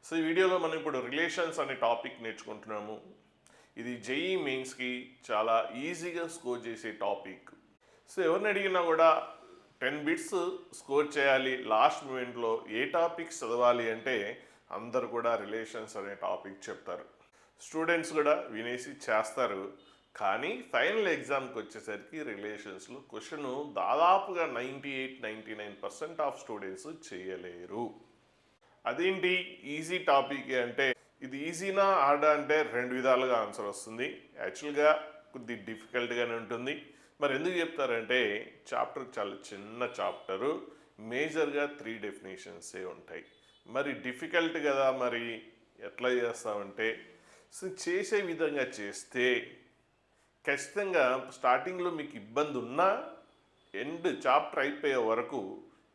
So ఈ వీడియోలో మనం ఇప్పుడు రిలేషన్స్ అనే టాపిక్ నేర్చుకుంటున్నాము. ఇది జేఈఈ మెయిన్స్కి చాలా ఈజీగా స్కోర్ చేసే టాపిక్. సో ఎవరిని అడిగినా కూడా 10 బిట్స్ స్కోర్ చేయాలి లాస్ట్ మూమెంట్లో ఏ టాపిక్స్ చదవాలి అంటే అందరు కూడా రిలేషన్స్ అనే టాపిక్ చెప్తారు. స్టూడెంట్స్ కూడా వినేసి చేస్తారు. కానీ ఫైనల్ ఎగ్జామ్కి వచ్చేసరికి రిలేషన్స్లో క్వశ్చన్ దాదాపుగా 98-99% ఆఫ్ స్టూడెంట్స్ చేయలేరు. అదేంటి ఈజీ టాపిక్ అంటే ఇది ఈజీనా హార్డా అంటే రెండు విధాలుగా ఆన్సర్ వస్తుంది. యాక్చువల్గా కొద్ది డిఫికల్ట్గానే ఉంటుంది. మరి ఎందుకు చెప్తారంటే చాప్టర్ చాలా చిన్న చాప్టరు, మేజర్గా 3 డెఫినేషన్సే ఉంటాయి. మరి డిఫికల్ట్ కదా, మరి ఎట్లా చేస్తామంటే చేసే విధంగా చేస్తే ఖచ్చితంగా స్టార్టింగ్లో మీకు ఇబ్బంది ఉన్నా ఎండ్ చాప్టర్ అయిపోయే వరకు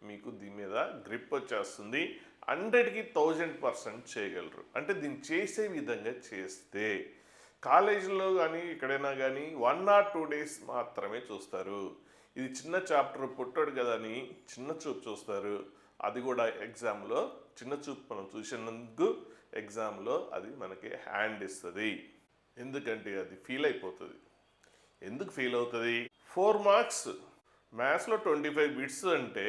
మీకు దీని మీద గ్రిప్ వచ్చేస్తుంది. 100కి 1000% చేయగలరు. అంటే దీన్ని చేసే విధంగా చేస్తే కాలేజీలో కానీ ఎక్కడైనా కానీ 1 or 2 days మాత్రమే చూస్తారు. ఇది చిన్న చాప్టర్ పుట్టాడు కదా అని చిన్న చూపు చూస్తారు. అది కూడా ఎగ్జామ్లో చిన్న చూపు మనం చూసినందుకు ఎగ్జామ్లో అది మనకి హ్యాండ్ ఇస్తుంది. ఎందుకంటే అది ఫీల్ అయిపోతుంది. ఎందుకు ఫీల్ అవుతుంది? 4 మార్క్స్ మ్యాథ్స్లో 25 బిట్స్ అంటే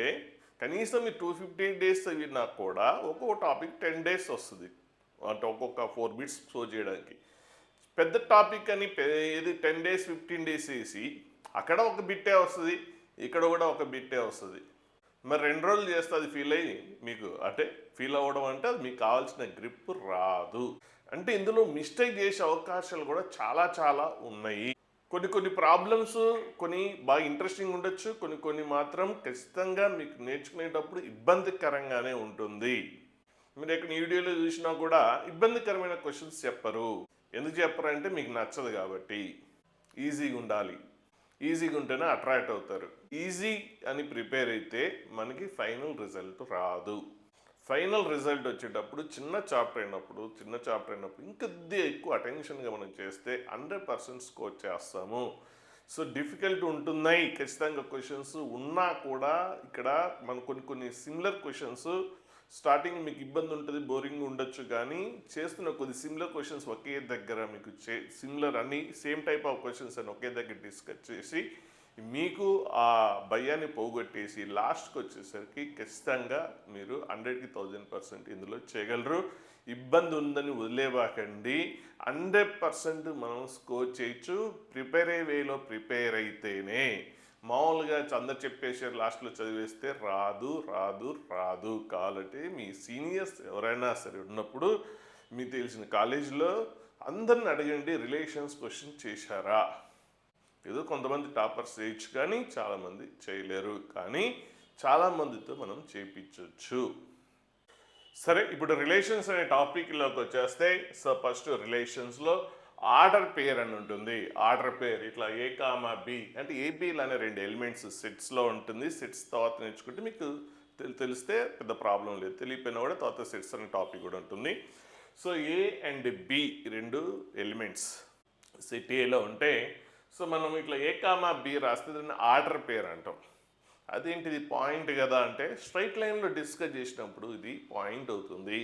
కనీసం ఈ 250 days చదివినా కూడా ఒక్కొక్క టాపిక్ 10 days వస్తుంది. అంటే ఒక్కొక్క 4 బిట్స్ స్కోర్ చేయడానికి. పెద్ద టాపిక్ అని ఏది 10 days 15 days వేసి అక్కడ ఒక బిట్టే వస్తుంది, ఇక్కడ కూడా ఒక బిట్టే వస్తుంది. మరి 2 రోజులు చేస్తే అది ఫీల్ అయ్యి మీకు అంటే ఫీల్ అవ్వడం అంటే అది మీకు కావాల్సిన గ్రిప్ రాదు. అంటే ఇందులో మిస్టేక్ చేసే అవకాశాలు కూడా చాలా ఉన్నాయి. కొన్ని ప్రాబ్లమ్స్ కొన్ని బాగా ఇంట్రెస్టింగ్ ఉండొచ్చు, కొన్ని మాత్రం ఖచ్చితంగా మీకు నేర్చుకునేటప్పుడు ఇబ్బందికరంగానే ఉంటుంది. మీరు ఎక్కడ వీడియోలో చూసినా కూడా ఇబ్బందికరమైన క్వశ్చన్స్ చెప్పరు. ఎందుకు చెప్పరంటే మీకు నచ్చదు కాబట్టి. ఈజీగా ఉండాలి, ఈజీగా ఉంటేనే అట్రాక్ట్ అవుతారు. ఈజీ అని ప్రిపేర్ అయితే మనకి ఫైనల్ రిజల్ట్ రాదు. ఫైనల్ రిజల్ట్ వచ్చేటప్పుడు చిన్న చాప్టర్ అయినప్పుడు ఇంకొద్దిగా ఎక్కువ అటెన్షన్గా మనం చేస్తే 100% స్కోర్ చేస్తాము. సో డిఫికల్ట్ ఉంటున్నాయి ఖచ్చితంగా క్వశ్చన్స్ ఉన్నా కూడా ఇక్కడ మన కొన్ని సిమిలర్ క్వశ్చన్స్ స్టార్టింగ్ మీకు ఇబ్బంది ఉంటుంది, బోరింగ్ ఉండొచ్చు. కానీ చేస్తున్న కొద్ది సిమిలర్ క్వశ్చన్స్ ఒకే దగ్గర మీకు సిమిలర్ అన్ని సేమ్ టైప్ ఆఫ్ క్వశ్చన్స్ అని ఒకే దగ్గర డిస్కస్ చేసి మీకు ఆ భయాన్ని పోగొట్టేసి లాస్ట్కి వచ్చేసరికి ఖచ్చితంగా మీరు 100కి 1000% ఇందులో చేయగలరు. ఇబ్బంది ఉందని వదిలేవాకండి. 100% మనం స్కోర్ చేయొచ్చు. ప్రిపేర్ అయ్యే వేలో ప్రిపేర్ అయితేనే. మామూలుగా అందరు చెప్పేసారు లాస్ట్లో చదివేస్తే రాదు. కావాలంటే మీ సీనియర్స్ ఎవరైనా సరే ఉన్నప్పుడు మీకు తెలిసిన కాలేజీలో అందరిని అడగండి, రిలేషన్స్ క్వశ్చన్ చేశారా? ఏదో కొంతమంది టాపర్స్ చేయొచ్చు కానీ చాలామంది చేయలేరు. కానీ చాలామందితో మనం చేయించవచ్చు. సరే, ఇప్పుడు రిలేషన్స్ అనే టాపిక్లోకి వచ్చేస్తే సో ఫస్ట్ రిలేషన్స్లో ఆర్డర్ పేర్ అని ఉంటుంది. ఆర్డర్ పేర్ ఇట్లా A, B అంటే ఏబీలు అనే 2 ఎలిమెంట్స్ సెట్స్లో ఉంటుంది. సెట్స్ తర్వాత నేర్చుకుంటే మీకు తెలిస్తే పెద్ద ప్రాబ్లం లేదు. తెలియపోయినా కూడా తర్వాత సెట్స్ అనే టాపిక్ కూడా ఉంటుంది. So A and B 2 elements set ఏలో ఉంటే సో మనం ఇట్లా A, B రాస్తే దాన్ని ఆర్డర్ పేర్ అంటాం. అదేంటిది పాయింట్ కదా అంటే స్ట్రైట్ లైన్లో డిస్కస్ చేసినప్పుడు ఇది పాయింట్ అవుతుంది.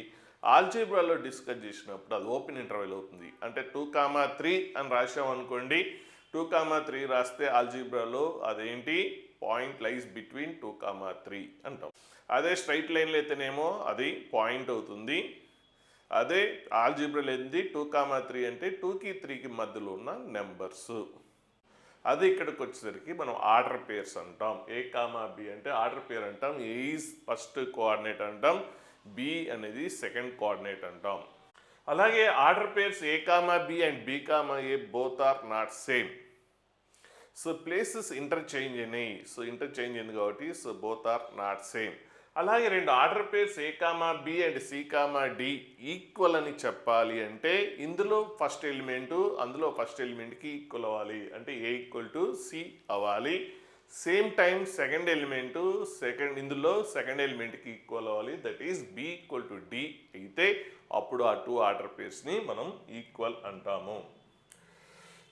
ఆల్జీబ్రాలో డిస్కస్ చేసినప్పుడు అది ఓపెన్ ఇంటర్వెల్ అవుతుంది. అంటే 2, 3 అని రాసామనుకోండి, 2, 3 రాస్తే ఆల్జీబ్రాలో అదేంటి పాయింట్ లైస్ బిట్వీన్ 2, 3 అంటాం. అదే స్ట్రైట్ లైన్లో అయితేనేమో అది పాయింట్ అవుతుంది. అదే ఆల్జీబ్రాలో ఏంది 2, 3 అంటే 2కి 3కి మధ్యలో ఉన్న నెంబర్స్. అది ఇక్కడికి వచ్చేసరికి మనం ఆర్డర్ పేర్స్ అంటాం. A, B అంటే ఆర్డర్ పేర్ అంటాం. A ఈజ్ ఫస్ట్ కోఆర్డినేట్ అంటాం, B అనేది సెకండ్ కోఆర్డినేట్ అంటాం. అలాగే order pairs A, B and B, A both are not same. So places interchange అయినాయి. సో ఇంటర్చేంజ్ అయింది కాబట్టి so both are not same. అలాగే 2 order pairs A, B and C, D equal అని చెప్పాలి అంటే ఇందులో ఫస్ట్ ఎలిమెంట్కి ఈక్వల్ అవ్వాలి. అంటే A = C అవ్వాలి. సేమ్ టైం సెకండ్ ఇందులో సెకండ్ ఎలిమెంట్కి ఈక్వల్ అవ్వాలి. దట్ ఈస్ B = D అయితే అప్పుడు ఆ 2 ఆర్డర్ పేర్స్ని మనం ఈక్వల్ అంటాము.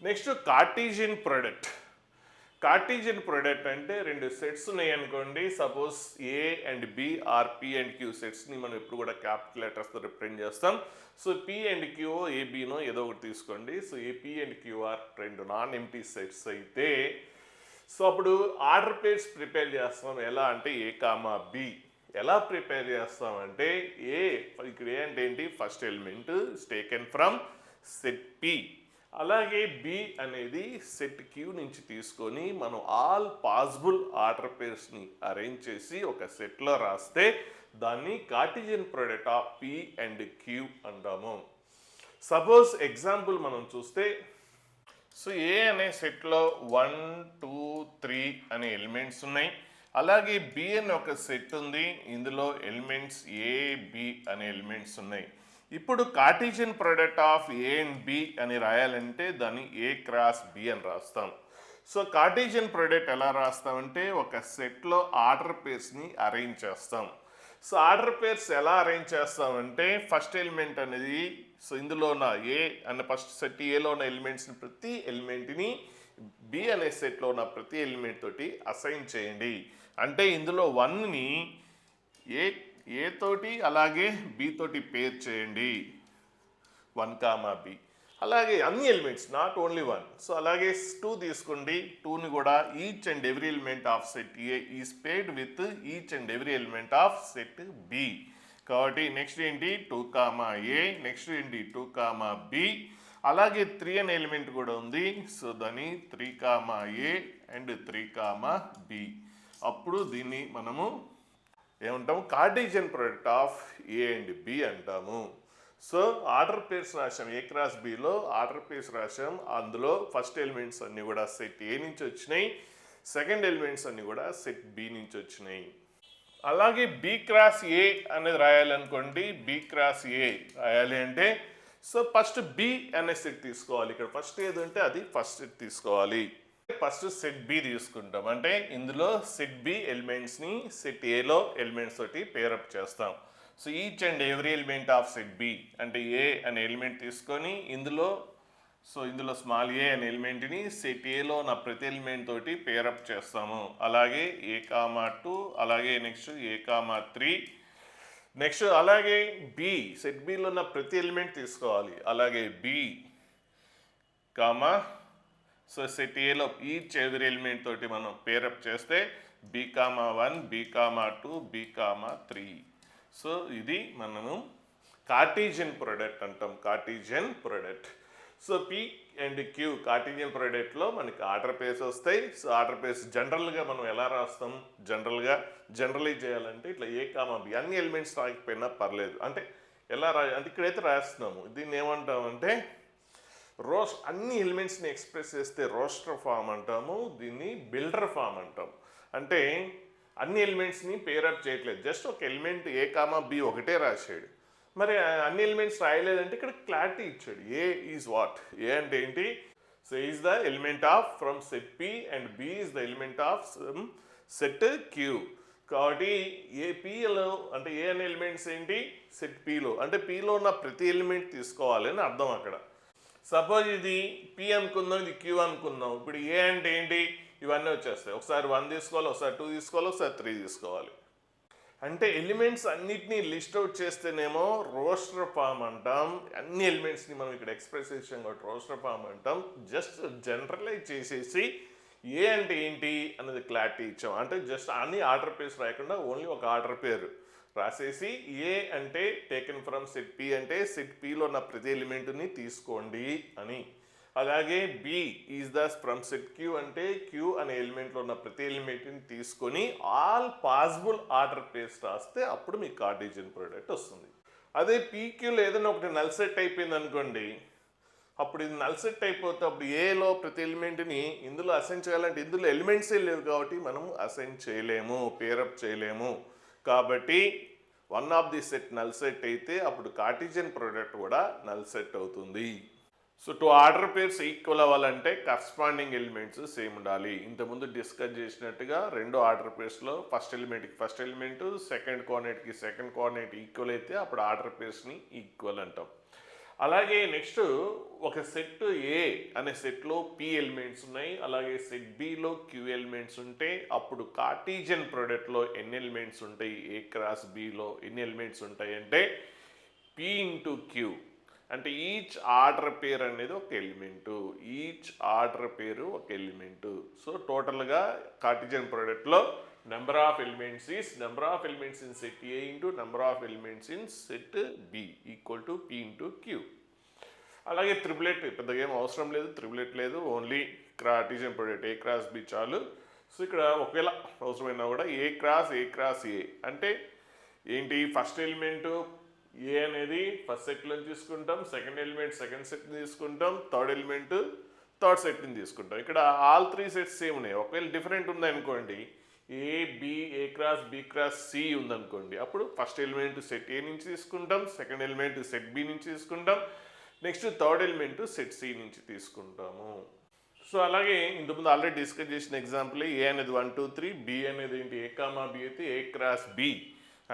Next cartesian product. Cartesian product అంటే రెండు సెట్స్ ఉన్నాయి అనుకోండి. Suppose A and B are P and Q సెట్స్ని మనం ఎప్పుడు కూడా క్యాపిటల్ లెటర్స్తో రిప్రజెంట్ చేస్తాం. సో పి అండ్ క్యూ ఏబినో ఏదో ఒకటి తీసుకోండి. సో ఏపీ అండ్ క్యూఆర్ రెండు నాన్ ఎంటీ సెట్స్ అయితే సో అప్పుడు ఆర్డర్ పేర్స్ ప్రిపేర్ చేస్తాం. ఎలా అంటే ఏ కామా బి ఎలా ప్రిపేర్ చేస్తామంటే ఏ ఇక్కడ ఏ అంటే ఏంటి, first element taken from set P. అలాగే బి అనేది సెట్ క్యూ నుంచి తీసుకొని మనం ఆల్ పాసిబుల్ ఆర్డర్ పేర్స్ని అరేంజ్ చేసి ఒక సెట్లో రాస్తే దాన్ని Cartesian product of P and Q అంటాము. సపోజ్ ఎగ్జాంపుల్ మనం చూస్తే సో ఏ అనే సెట్లో 1 2 3 అనే ఎలిమెంట్స్ ఉన్నాయి. అలాగే బి అనే ఒక సెట్ ఉంది, ఇందులో ఎలిమెంట్స్ ఏ బి అనే ఎలిమెంట్స్ ఉన్నాయి. ఇప్పుడు Cartesian product of A and B అని రాయాలంటే దాన్ని ఏ క్రాస్ బి అని రాస్తాం. సో కార్టీజియన్ ప్రోడక్ట్ ఎలా రాస్తామంటే ఒక సెట్లో ఆర్డర్ పేర్స్ని అరేంజ్ చేస్తాం. సో ఆర్డర్ పేర్స్ ఎలా అరేంజ్ చేస్తామంటే ఫస్ట్ ఎలిమెంట్ అనేది సో ఇందులో ఉన్న ఏ అనే ఫస్ట్ సెట్ ఏలో ఉన్న ఎలిమెంట్స్ని ప్రతి ఎలిమెంట్ని బి అనే సెట్లో ఉన్న ప్రతి ఎలిమెంట్ తోటి అసైన్ చేయండి. అంటే ఇందులో 1ని ఏ తోటి అలాగే బి తోటి పేర్ చేయండి, 1 కామా బి. అలాగే అన్ని ఎలిమెంట్స్, నాట్ ఓన్లీ 1. సో అలాగే 2 తీసుకోండి, 2ని కూడా each and every element of set A is paired with each and every element of set B. కాబట్టి నెక్స్ట్ ఏంటి 2 కామా ఏ, నెక్స్ట్ ఏంటి 2 కామా బి. అలాగే 3 అనే ఎలిమెంట్ కూడా ఉంది. సో దాన్ని 3 comma A and 3 comma B. అప్పుడు దీన్ని మనము ఏమంటాము, Cartesian product of A and B అంటాము. సో ఆర్డర్ పేర్స్ రాసాం, ఏ క్రాస్ బిలో ఆర్డర్ పేర్స్ రాసాం. అందులో ఫస్ట్ ఎలిమెంట్స్ అన్నీ కూడా సెట్ ఏ నుంచి వచ్చినాయి, సెకండ్ ఎలిమెంట్స్ అన్నీ కూడా సెట్ బి నుంచి వచ్చినాయి. అలాగే బి క్రాస్ ఏ అనేది రాయాలనుకోండి, బి క్రాస్ ఏ రాయాలి అంటే సో ఫస్ట్ బి అనే సెట్ తీసుకోవాలి. ఇక్కడ ఫస్ట్ ఏదంటే అది ఫస్ట్ సెట్ తీసుకోవాలి. ఫస్ట్ సెట్ బి తీసుకుంటాం, అంటే ఇందులో సెట్ బి ఎలిమెంట్స్ని సెట్ ఏలో ఎలిమెంట్స్ తోటి పేరప్ చేస్తాం. So each and every element of set B అంటే ఏ అనే ఎలిమెంట్ తీసుకొని ఇందులో స్మాల్ ఏ అనే ఎలిమెంట్ని సెట్ ఏలో ఉన్న ప్రతి ఎలిమెంట్ తోటి పేరప్ చేస్తాము. అలాగే ఏ కామా 2, అలాగే నెక్స్ట్ ఏ కామా 3, నెక్స్ట్ అలాగే బి సెట్ బిలో ఉన్న ప్రతి ఎలిమెంట్ తీసుకోవాలి. అలాగే బి కామా సో సెట్ ఏలో ఈచ్ ఎవ్రీ ఎలిమెంట్ తోటి మనం పేరప్ చేస్తే B comma 1, B comma 2, B comma 3. So ఇది మనము కార్టీజియన్ ప్రోడక్ట్ అంటాం, cartesian product. So P and Q cartesian ప్రోడక్ట్లో మనకి ఆర్డర్ పేర్స్ వస్తాయి. సో ఆర్డర్ పేర్స్ జనరల్గా మనం ఎలా రాస్తాం, జనరలైజ్ చేయాలంటే ఇట్లా ఏ కామా బి అన్ని ఎలిమెంట్స్ రాకపోయినా పర్లేదు. అంటే ఎలా అంటే ఇక్కడైతే రాస్తున్నాము, దీన్ని ఏమంటామంటే అన్ని ఎలిమెంట్స్ని ఎక్స్ప్రెస్ చేస్తే రోస్టర్ ఫామ్ అంటాము, దీన్ని బిల్డర్ ఫామ్ అంటాం. అంటే అన్ని ఎలిమెంట్స్ని పేరప్ చేయట్లేదు, జస్ట్ ఒక ఎలిమెంట్ ఏ కామా బి ఒకటే రాశాడు. మరి అన్ని ఎలిమెంట్స్ రాయలేదంటే ఇక్కడ క్లారిటీ ఇచ్చాడు, ఏ ఈజ్ వాట్, ఏ అంటే ఏంటి, so is the element of from set P and B is the element of set Q. కాబట్టి ఏ పిలో అంటే ఏ అనే ఎలిమెంట్స్ ఏంటి సెట్ పిలో, అంటే పిలో ఉన్న ప్రతి ఎలిమెంట్ తీసుకోవాలి అని అర్థం అక్కడ. సపోజ్ ఇది పి అనుకుందాం, ఇది క్యూ అనుకుందాం. ఇప్పుడు ఏ అంటే ఏంటి, ఇవన్నీ వచ్చేస్తాయి. ఒకసారి 1 తీసుకోవాలి, ఒకసారి 2 తీసుకోవాలి, ఒకసారి 3 తీసుకోవాలి. అంటే ఎలిమెంట్స్ అన్నిటినీ లిస్ట్ అవుట్ చేస్తేనేమో రోస్టర్ ఫామ్ అంటాం. అన్ని ఎలిమెంట్స్ని మనం ఇక్కడ ఎక్స్ప్రెస్ చేసాం కాబట్టి రోస్టర్ ఫామ్ అంటాం. జస్ట్ జనరలైజ్ చేసేసి ఏ అంటే ఏంటి అనేది క్లారిటీ ఇచ్చాం. అంటే జస్ట్ అన్ని ఆర్డర్ పేర్స్ రాయకుండా ఓన్లీ ఒక ఆర్డర్ పేరు రాసేసి ఏ అంటే టేకెన్ ఫ్రమ్ సెట్ పి అంటే సెట్ పిలో ఉన్న ప్రతి ఎలిమెంట్ని తీసుకోండి అని. అలాగే B is the from set Q అంటే క్యూ అనే ఎలిమెంట్లో ఉన్న ప్రతి ఎలిమెంట్ని తీసుకొని ఆల్ పాసిబుల్ ఆర్డర్ పేర్స్ రాస్తే అప్పుడు మీకు కార్టీజియన్ ప్రోడక్ట్ వస్తుంది. అదే పీక్యూలో ఏదైనా ఒకటి నల్ సెట్ అయిపోయింది అనుకోండి, అప్పుడు ఇది నల్ సెట్ అయిపోతే అప్పుడు ఏలో ప్రతి ఎలిమెంట్ని ఇందులో అసైన్ చేయాలంటే ఇందులో ఎలిమెంట్సే లేవు కాబట్టి మనము అసైన్ చేయలేము, పేరప్ చేయలేము. కాబట్టి one of the set null set అయితే అప్పుడు కార్టీజియన్ ప్రోడక్ట్ కూడా నల్ సెట్ అవుతుంది. So two order pairs equal అవ్వాలంటే కరస్పాండింగ్ ఎలిమెంట్స్ సేమ్ ఉండాలి. ఇంతకుముందు డిస్కస్ చేసినట్టుగా రెండు ఆర్డర్ పేర్స్లో ఫస్ట్ ఎలిమెంట్కి ఫస్ట్ ఎలిమెంట్, సెకండ్ కోఆర్డినేట్కి సెకండ్ కోఆర్డినేట్ ఈక్వల్ అయితే అప్పుడు ఆర్డర్ పేర్స్ని ఈక్వల్ అంటాం. అలాగే నెక్స్ట్ ఒక సెట్ ఏ అనే సెట్లో పి ఎలిమెంట్స్ ఉన్నాయి, అలాగే సెట్ బిలో క్యూ ఎలిమెంట్స్ ఉంటే అప్పుడు కార్టీజియన్ ప్రోడక్ట్లో ఎన్ని ఎలిమెంట్స్ ఉంటాయి, ఏ క్రాస్ బిలో ఎన్ని ఎలిమెంట్స్ ఉంటాయి అంటే పి ఇంటూ క్యూ. అంటే ఈచ్ ఆర్డర్ పేరు అనేది ఒక ఎలిమెంటు, ఈచ్ ఆర్డర్ పేరు ఒక ఎలిమెంటు. సో టోటల్గా కార్టీజియన్ ప్రోడక్ట్లో number of elements is number of elements in set A into number of elements in set B equal to P into Q. అలాగే triplet పెద్దగా ఏం అవసరం లేదు, త్రిబులెట్ లేదు, only cartesian product A cross B చాలు. So ఇక్కడ ఒకవేళ అవసరమైనా కూడా ఏ క్రాస్ ఏ అంటే ఏంటి, ఫస్ట్ ఎలిమెంటు ఏ అనేది ఫస్ట్ సెట్లో తీసుకుంటాం, సెకండ్ ఎలిమెంట్ సెకండ్ సెట్ని తీసుకుంటాం, థర్డ్ ఎలిమెంట్ థర్డ్ సెట్ని తీసుకుంటాం. ఇక్కడ ఆల్ త్రీ సెట్స్ సేమ్ ఉన్నాయి. ఒకవేళ డిఫరెంట్ ఉందనుకోండి, ఏ క్రాస్ బి క్రాస్ సి ఉందనుకోండి, అప్పుడు ఫస్ట్ ఎలిమెంట్ సెట్ ఏ నుంచి తీసుకుంటాం, సెకండ్ ఎలిమెంట్ సెట్ బి నుంచి తీసుకుంటాం, next third element set C నుంచి తీసుకుంటాము. సో అలాగే ఇంతకుముందు ఆల్రెడీ డిస్కస్ చేసిన ఎగ్జాంపుల్ ఏ అనేది 1 2 3, బి అనేది ఏంటి ఏ కామా బి అయితే ఏ క్రాస్ బి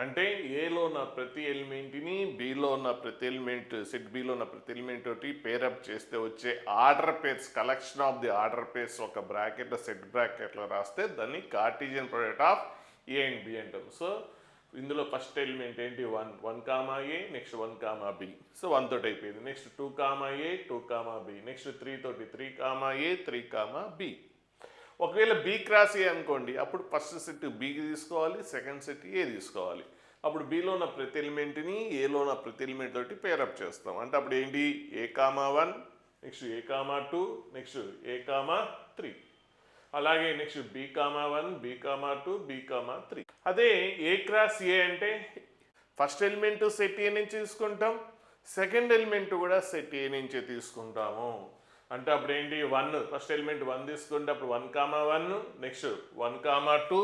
అంటే ఏలో ఉన్న ప్రతి ఎలిమెంట్ని బిలో ఉన్న ప్రతి ఎలిమెంట్ సెట్ బిలో ఉన్న ప్రతి ఎలిమెంట్ తోటి పేరప్ చేస్తే వచ్చే order pairs, collection of the order pairs ఒక బ్రాకెట్లో సెట్ బ్రాకెట్లో రాస్తే దాన్ని Cartesian product of A and B అంటాం. సో ఇందులో ఫస్ట్ ఎలిమెంట్ ఏంటి 1 comma A, next 1 comma B. So 1 తోటి అయిపోయింది. Next 2 comma A 2 comma B, next 3 తోటి 3 కామా ఏ 3 కామా బి. ఒకవేళ బి క్రాస్ ఏ అనుకోండి, అప్పుడు ఫస్ట్ సెట్ బికి తీసుకోవాలి, సెకండ్ సెట్ ఏ తీసుకోవాలి. అప్పుడు బిలో ఉన్న ప్రతి ఎలిమెంట్ని ఏలో ఉన్న ప్రతి ఎలిమెంట్ తోటి పేరప్ చేస్తాం. అంటే అప్పుడు ఏంటి A comma 1, next A comma 2, next A comma 3, అలాగే next B comma 1, B comma 2, B comma 3. అదే ఏ క్రాస్ ఏ అంటే ఫస్ట్ ఎలిమెంట్ సెట్ ఏ నుంచి తీసుకుంటాం, సెకండ్ ఎలిమెంట్ కూడా సెట్ ఏ నుంచే తీసుకుంటాము. అంటే అప్పుడు ఏంటి 1 ఫస్ట్ ఎలిమెంట్ 1 తీసుకుంటే అప్పుడు 1 comma 1, next 1 comma 2,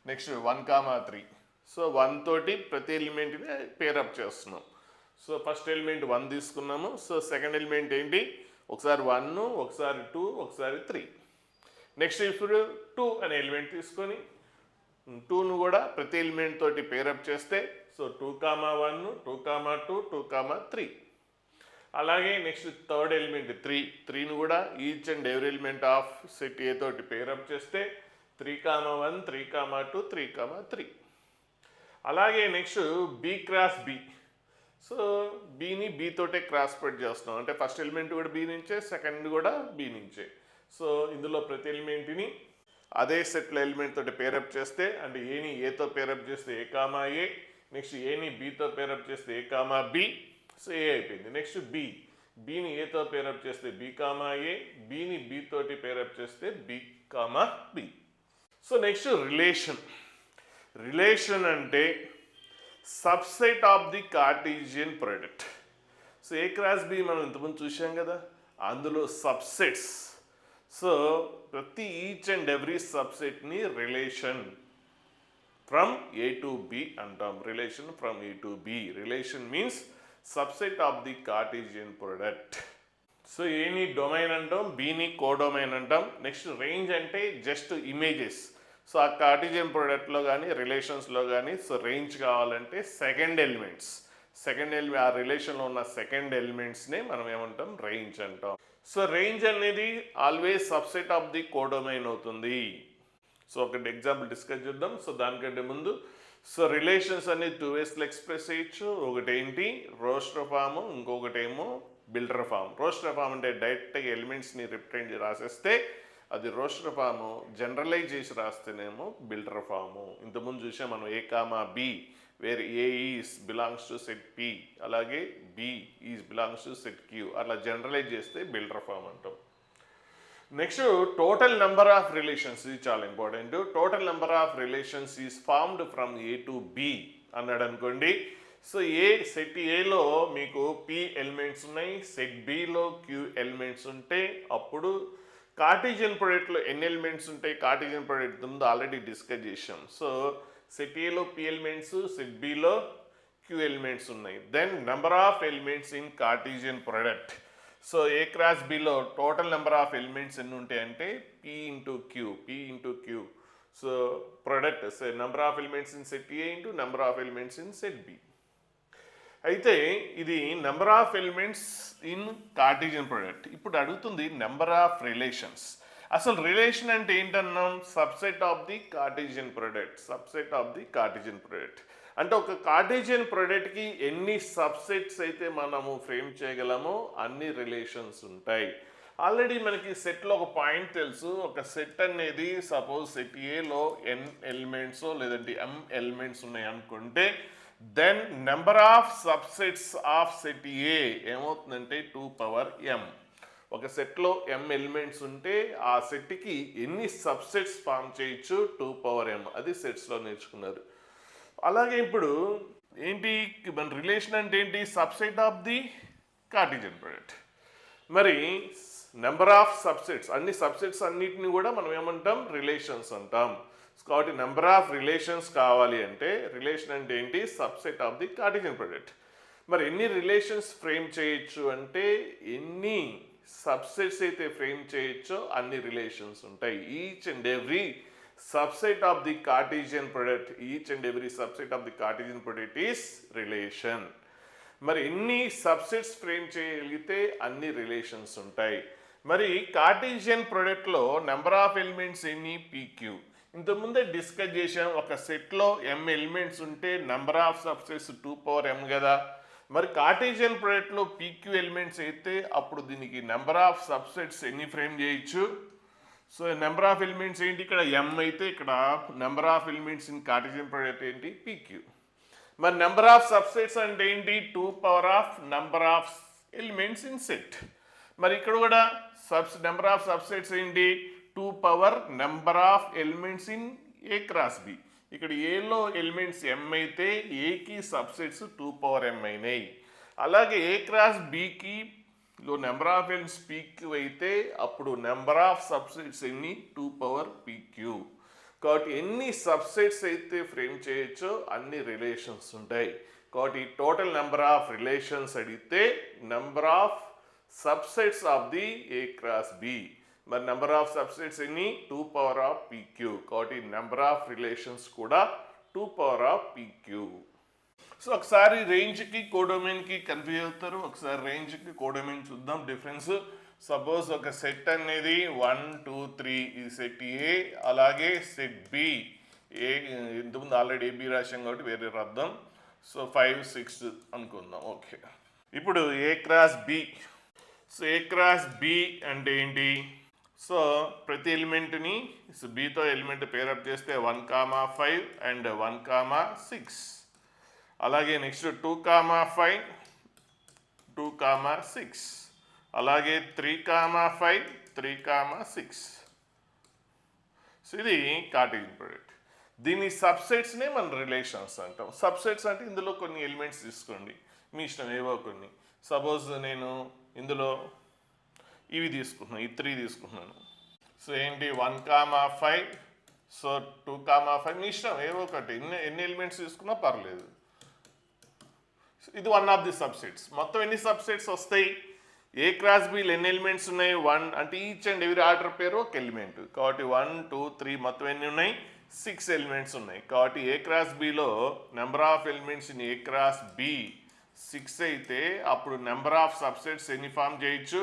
next 1 comma 3. So 1 తోటి ప్రతి ఎలిమెంట్ని పేరప్ చేస్తున్నాం. సో ఫస్ట్ ఎలిమెంట్ 1 తీసుకున్నాము. సో సెకండ్ ఎలిమెంట్ ఏంటి, ఒకసారి 1, ఒకసారి 2, ఒకసారి 3. నెక్స్ట్ ఇప్పుడు 2 అనే ఎలిమెంట్ తీసుకొని 2ను కూడా ప్రతి ఎలిమెంట్ తోటి పేరప్ చేస్తే సో 2 కామా 1, 2 కామా 2, 2 కామా 3. అలాగే నెక్స్ట్ థర్డ్ ఎలిమెంట్ 3ను కూడా each and every element of set A తోటి పేరప్ చేస్తే 3 కామా 1, 3 కామా 2, 3 కామా 3. అలాగే next B cross B. So బిని బి తోటే క్రాస్ స్ప్రెడ్ చేస్తున్నాం. అంటే ఫస్ట్ ఎలిమెంట్ కూడా బి నుంచే, సెకండ్ కూడా బి నుంచే. సో ఇందులో ప్రతి ఎలిమెంట్ని అదే సెట్లో ఎలిమెంట్ తోటి పేరప్ చేస్తే, అంటే ఏని ఏతో పేరప్ చేస్తే ఏ కామా ఏ, నెక్స్ట్ ఏని బితో పేరప్ చేస్తే A comma B. So A అయిపోయింది. నెక్స్ట్ బిని ఏతో పేరప్ చేస్తే బి కామా ఏ, బిని బి తోటి పేరప్ చేస్తే B comma B. So next relation అంటే subset of the cartesian product. So A cross B మనం ఇంతకుముందు చూసాం కదా, అందులో సబ్సెట్స్. సో ప్రతి ఈచ్ అండ్ ఎవ్రీ సబ్సెట్ని relation from A to B అంటాం. Relation from A to B. Relation means subset of the cartesian product. So ఏని డొమైన్ అంటాం, బిని కోడొమైన్ అంటాం. నెక్స్ట్ రేంజ్ అంటే జస్ట్ ఇమేజెస్. సో ఆ కార్టీజియన్ ప్రోడక్ట్లో కానీ రిలేషన్స్లో కానీ సో రేంజ్ కావాలంటే సెకండ్ ఎలిమెంట్స్ ఆ రిలేషన్లో ఉన్న సెకండ్ ఎలిమెంట్స్నే మనం ఏమంటాం, రేంజ్ అంటాం. సో రేంజ్ అనేది always subset of the codomain అవుతుంది. సో ఒకటి ఎగ్జాంపుల్ డిస్కస్ చేద్దాం. సో దానికంటే ముందు సో రిలేషన్స్ అనేది 2 వేస్లో ఎక్స్ప్రెస్ చేయొచ్చు. ఒకటి ఏంటి రోస్టర్ ఫామ్, ఇంకొకటి ఏమో బిల్డర్ ఫామ్. రోస్టర్ ఫామ్ అంటే డైరెక్ట్గా ఎలిమెంట్స్ని రిప్రజెంట్ రాసేస్తే అది రోస్టర్ ఫాము, జనరలైజ్ చేసి రాస్తేనేమో బిల్డర్ ఫాము. ఇంతకుముందు చూసాం మనం A comma B where A is belongs to set P, అలాగే B is belongs to set Q. అలా జనరలైజ్ చేస్తే బిల్డర్ ఫామ్ అంటాం. Next total number of relations, ఇది చాలా important. Total number of relations is formed from A to B అన్నాడు అనుకోండి. So set ఏలో మీకు పి ఎలిమెంట్స్ ఉన్నాయి, సెట్ బిలో క్యూ ఎలిమెంట్స్ ఉంటే అప్పుడు కార్టీజియన్ ప్రోడక్ట్లో ఎన్ని ఎలిమెంట్స్ ఉంటాయి, కార్టీజియన్ ప్రోడక్ట్ ముందు ఆల్రెడీ డిస్కస్ చేసాం. సో సెట్ ఏలో పి ఎలిమెంట్స్, సెట్ బిలో క్యూ ఎలిమెంట్స్ ఉన్నాయి. Then number of elements in cartesian product. So A cross బిలో టోటల్ నెంబర్ ఆఫ్ ఎలిమెంట్స్ ఎన్ని ఉంటాయి అంటే P into Q. So product number of elements in set A into number of elements in set B. అయితే ఇది number of elements in cartesian product. ఇప్పుడు అడుగుతుంది number of relations. అసలు relation అంటే ఏంటన్నాం? Subset of the cartesian product. Subset of the cartesian product అంటే ఒక Cartesian ప్రొడక్ట్కి ఎన్ని సబ్సెట్స్ అయితే మనము ఫ్రేమ్ చేయగలమో అన్ని రిలేషన్స్ ఉంటాయి. ఆల్రెడీ మనకి సెట్లో ఒక పాయింట్ తెలుసు. ఒక సెట్ అనేది సపోజ్ సెట్ ఏలో n ఎలిమెంట్స్ లేదంటే m ఎలిమెంట్స్ ఉన్నాయి అనుకుంటే then number of subsets of set A ఏమవుతుందంటే 2m. ఒక సెట్లో m ఎలిమెంట్స్ ఉంటే ఆ సెట్కి ఎన్ని సబ్సెట్స్ ఫామ్ చేయొచ్చు? 2m. అది సెట్స్లో నేర్చుకున్నారు. అలాగే ఇప్పుడు ఏంటి మన రిలేషన్ అంటే ఏంటి? Subset of the cartesian product. మరి నెంబర్ ఆఫ్ సబ్సెట్స్, అన్ని సబ్సెట్స్ అన్నిటిని కూడా మనం ఏమంటాం? రిలేషన్స్ అంటాం. కాబట్టి నెంబర్ ఆఫ్ రిలేషన్స్ కావాలి అంటే రిలేషన్ అంటే ఏంటి? Subset of the cartesian product. మరి ఎన్ని రిలేషన్స్ ఫ్రేమ్ చేయొచ్చు అంటే ఎన్ని సబ్సెట్స్ అయితే ఫ్రేమ్ చేయొచ్చో అన్ని రిలేషన్స్ ఉంటాయి. Each and every subset of the cartesian product, each and every subset of the cartesian product is relation. మరి ఎన్ని సబ్సెట్స్ ఫ్రేమ్ చేయగలిగితే అన్ని రిలేషన్స్ ఉంటాయి. మరి కార్టీజియన్ ప్రొడక్ట్లో నెంబర్ ఆఫ్ ఎలిమెంట్స్ ఎన్ని? PQ. ఇంతకుముందే డిస్కస్ చేసాం. ఒక సెట్లో m ఎలిమెంట్స్ ఉంటే నెంబర్ ఆఫ్ సబ్సెట్స్ 2m కదా. మరి కార్టీజియన్ ప్రొడక్ట్లో PQ ఎలిమెంట్స్ అయితే అప్పుడు దీనికి నెంబర్ ఆఫ్ సబ్సెట్స్ ఎన్ని ఫ్రేమ్ చేయొచ్చు? సో నెంబర్ ఆఫ్ ఎలిమెంట్స్ ఏంటి? ఇక్కడ m అయితే ఇక్కడ number of elements in cartesian product ఏంటి? PQ. మరి నెంబర్ ఆఫ్ సబ్సెట్స్ అంటే ఏంటి? 2 number of elements in set. మరి ఇక్కడ కూడా నెంబర్ ఆఫ్ సబ్సెట్స్ ఏంటి? 2 number of elements in A cross B. ఇక్కడ ఏలో ఎలిమెంట్స్ m అయితే ఏకి సబ్సెట్స్ 2m అయినాయి. అలాగే A క్రాస్ Bకి లో నెంబర్ ఆఫ్ ఎలిమెంట్స్ PQ అయితే అప్పుడు నెంబర్ ఆఫ్ సబ్సెట్స్ ఎన్ని? 2PQ. కాబట్టి ఎన్ని సబ్సెట్స్ అయితే ఫ్రేమ్ చేయొచ్చో అన్ని రిలేషన్స్ ఉంటాయి. కాబట్టి టోటల్ నెంబర్ ఆఫ్ రిలేషన్స్ అడిగితే number of subsets of the A cross B. మరి నెంబర్ ఆఫ్ సబ్సెట్స్ ఎన్ని? 2PQ. కాబట్టి నెంబర్ ఆఫ్ రిలేషన్స్ కూడా 2PQ. సో ఒకసారి రేంజ్కి కోడొమైన్కి కన్ఫ్యూజ్ అవుతారు. ఒకసారి రేంజ్కి కోడొమైన్ చూద్దాం డిఫరెన్స్. సపోజ్ ఒక సెట్ అనేది 1 2 3 ఈ సెట్ ఏ, అలాగే సెట్ బి. ఏ ఇంతకుముందు ఆల్రెడీ ఏబి రాశాం కాబట్టి వేరే రాద్దాం. సో 5 6 అనుకుందాం. ఓకే, ఇప్పుడు ఏ cross B. So A cross B అంటే ఏంటి? సో ప్రతి ఎలిమెంట్ని బితో ఎలిమెంట్ పేరప్ చేస్తే 1,5 అండ్ 1,6. అలాగే నెక్స్ట్ 2,5 2,6. అలాగే 3,5 3,6. సో ఇది కార్టీజియన్ ప్రొడక్ట్. దీని సబ్సెట్స్నే మనం రిలేషన్స్ అంటాం. సబ్సెట్స్ అంటే ఇందులో కొన్ని ఎలిమెంట్స్ తీసుకోండి, మీ ఇష్టం ఏవో కొన్ని. సపోజ్ నేను ఇందులో ఇవి తీసుకుంటున్నాను, ఈ 3 తీసుకుంటున్నాను. సో ఏంటి? 1,5 సో 2,5 మీ ఇష్టం ఏవో ఒకటి, ఎన్ని ఎలిమెంట్స్ తీసుకున్నా పర్లేదు. ఇది వన్ ఆఫ్ ది సబ్సెట్స్. మొత్తం ఎన్ని సబ్సెట్స్ వస్తాయి? ఏ క్రాస్ బిలో ఎన్ని ఎలిమెంట్స్ ఉన్నాయి? 1 అంటే each and every order pair ఒక ఎలిమెంట్. కాబట్టి 1 2 3 మొత్తం ఎన్ని ఉన్నాయి? 6 ఎలిమెంట్స్ ఉన్నాయి. కాబట్టి ఏ క్రాస్ బిలో number of elements in A cross B 6 అయితే అప్పుడు నెంబర్ ఆఫ్ సబ్సెట్స్ ఎన్ని ఫామ్ చేయొచ్చు?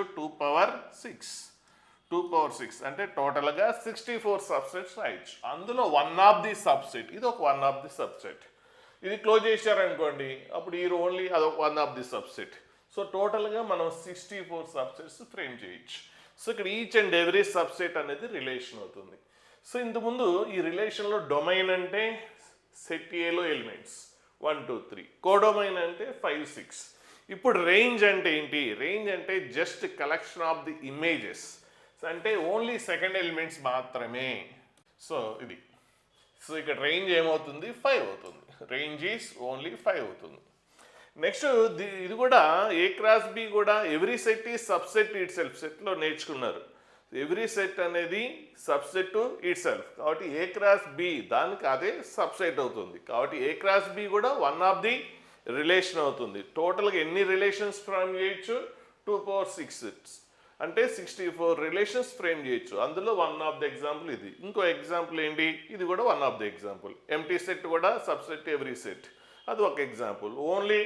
2/6 అంటే టోటల్గా 64 సబ్సెట్స్ రాయొచ్చు. అందులో వన్ ఆఫ్ ది సబ్సెట్, ఇది ఒక వన్ ఆఫ్ ది సబ్సెట్. ఇది క్లోజ్ చేశారనుకోండి, అప్పుడు ఈ ఓన్లీ అదొక one of the subset. So టోటల్గా మనం 64 సబ్సెట్స్ ఫ్రేమ్ చేయొచ్చు. సో ఇక్కడ ఈచ్ అండ్ ఎవ్రీ సబ్సెట్ అనేది రిలేషన్ అవుతుంది. సో ఇంతకుముందు ఈ రిలేషన్లో డొమైన్ అంటే సెట్ ఏలో ఎలిమెంట్స్ 1 2 3, కోడొమైన్ అంటే 5 6. ఇప్పుడు రేంజ్ అంటే ఏంటి? రేంజ్ అంటే just collection of the images, అంటే ఓన్లీ సెకండ్ ఎలిమెంట్స్ మాత్రమే. సో ఇది, సో ఇక్కడ రేంజ్ ఏమవుతుంది? 5 అవుతుంది. రేంజ్ ఈస్ ఓన్లీ 5 అవుతుంది. నెక్స్ట్ ఇది కూడా ఏ క్రాస్ బి కూడా ఎవ్రీ సెట్ ఈ సబ్సెట్ ఇట్ సెల్ఫ్. సెట్లో నేర్చుకున్నారు ఎవ్రీ సెట్ అనేది సబ్సెట్ టు ఇట్ సెల్ఫ్. కాబట్టి ఏ క్రాస్ బి దానికి అదే సబ్సెట్ అవుతుంది. కాబట్టి ఏ క్రాస్ బి కూడా వన్ ఆఫ్ ది రిలేషన్ అవుతుంది. టోటల్గా ఎన్ని రిలేషన్స్ ఫ్రేమ్ చేయొచ్చు? 2/6 అంటే 64 రిలేషన్స్ ఫ్రేమ్ చేయొచ్చు. అందులో వన్ ఆఫ్ ది ఎగ్జాంపుల్ ఇది. ఇంకో ఎగ్జాంపుల్ ఏంటి? ఇది కూడా one of the example. Empty set కూడా సబ్సెట్ ఎవ్రీ సెట్, అది ఒక ఎగ్జాంపుల్. ఓన్లీ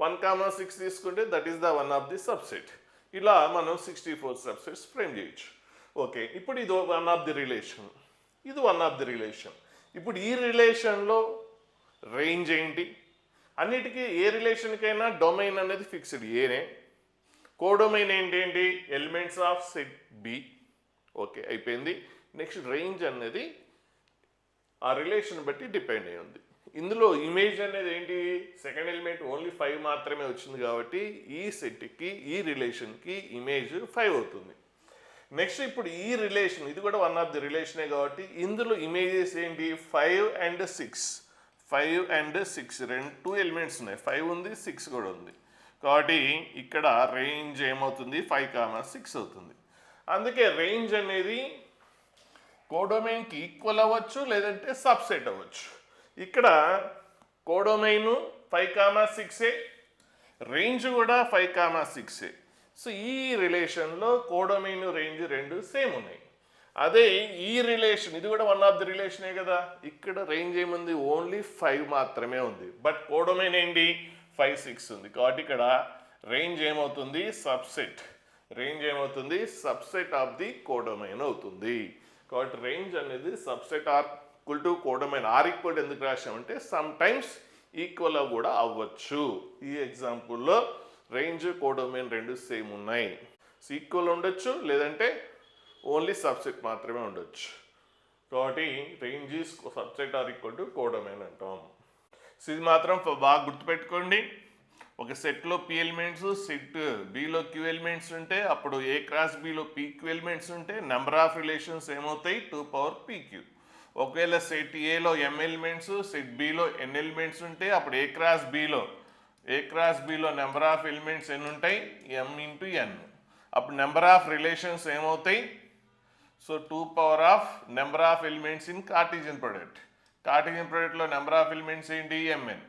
1,6 తీసుకుంటే that is the one of the subset. ఇలా మనం 64 సబ్సెట్స్ ఫ్రేమ్ చేయొచ్చు. ఓకే, ఇప్పుడు ఇది వన్ ఆఫ్ ది రిలేషన్, ఇది వన్ ఆఫ్ ది రిలేషన్. ఇప్పుడు ఈ రిలేషన్లో రేంజ్ ఏంటి? అన్నిటికీ ఏ రిలేషన్కైనా డొమైన్ అనేది ఫిక్స్డ్ ఏనే. కోడొమైన్ ఏంటి? Elements of set B. Okay, అయిపోయింది. నెక్స్ట్ రేంజ్ అనేది ఆ రిలేషన్ బట్టి డిపెండ్ అయి ఉంది. ఇందులో ఇమేజ్ అనేది ఏంటి? సెకండ్ ఎలిమెంట్ ఓన్లీ 5 మాత్రమే వచ్చింది కాబట్టి ఈ సెట్కి ఈ రిలేషన్కి ఇమేజ్ 5 అవుతుంది. నెక్స్ట్ ఇప్పుడు ఈ రిలేషన్ ఇది కూడా వన్ ఆఫ్ ది రిలేషనే కాబట్టి ఇందులో ఇమేజెస్ ఏంటి? 5 and 6. 5 and 6 2 ఎలిమెంట్స్ ఉన్నాయి. 5 ఉంది, 6 కూడా ఉంది కాబట్టి ఇక్కడ రేంజ్ ఏమవుతుంది? 5,6 అవుతుంది. అందుకే రేంజ్ అనేది కోడొమైన్కి ఈక్వల్ అవ్వచ్చు, లేదంటే సబ్సెట్ అవ్వచ్చు. ఇక్కడ కోడొమైన్ 5,6, రేంజ్ కూడా 5,6. సో ఈ రిలేషన్లో కోడొమైన్ రేంజ్ రెండు సేమ్ ఉన్నాయి. అదే ఈ రిలేషన్ ఇది కూడా వన్ ఆఫ్ ది రిలేషనే కదా. ఇక్కడ రేంజ్ ఏముంది? ఓన్లీ 5 మాత్రమే ఉంది. బట్ కోడొమైన్ ఏంటి? 5, 6 ఉంది కాబట్టి ఇక్కడ రేంజ్ ఏమవుతుంది? సబ్సెట్. రేంజ్ ఏమవుతుంది? సబ్సెట్ ఆఫ్ ది కోడొమైన్ అవుతుంది. కాబట్టి రేంజ్ అనేది subset or equal to codomain. Or equal ఎందుకు రాసామంటే సమ్ టైమ్స్ ఈక్వల్ కూడా అవ్వచ్చు. ఈ ఎగ్జాంపుల్లో రేంజ్ కోడొమైన్ రెండు సేమ్ ఉన్నాయి. ఈక్వల్ ఉండొచ్చు, లేదంటే ఓన్లీ సబ్సెట్ మాత్రమే ఉండొచ్చు. కాబట్టి range is subset or equal to codomain అంటాం. సో ఇది మాత్రం బాగా గుర్తుపెట్టుకోండి. ఒక సెట్లో పి ఎలిమెంట్స్, సెట్ బిలో క్యూ ఎలిమెంట్స్ ఉంటే అప్పుడు A cross below P Q elements ఉంటే నెంబర్ ఆఫ్ రిలేషన్స్ ఏమవుతాయి? 2/pq. ఒకవేళ సెట్ ఏలో m ఎలిమెంట్స్, సెట్ బిలో n ఎలిమెంట్స్ ఉంటే అప్పుడు ఏ క్రాస్ బిలో నెంబర్ ఆఫ్ ఎలిమెంట్స్ ఎన్ని ఉంటాయి? m × n. అప్పుడు నెంబర్ ఆఫ్ రిలేషన్స్ ఏమవుతాయి? So 2 number of elements in cartesian product. Cartesian ప్రొడక్ట్లో నెంబర్ ఆఫ్ ఎలిమెంట్స్ ఏంటి? mn.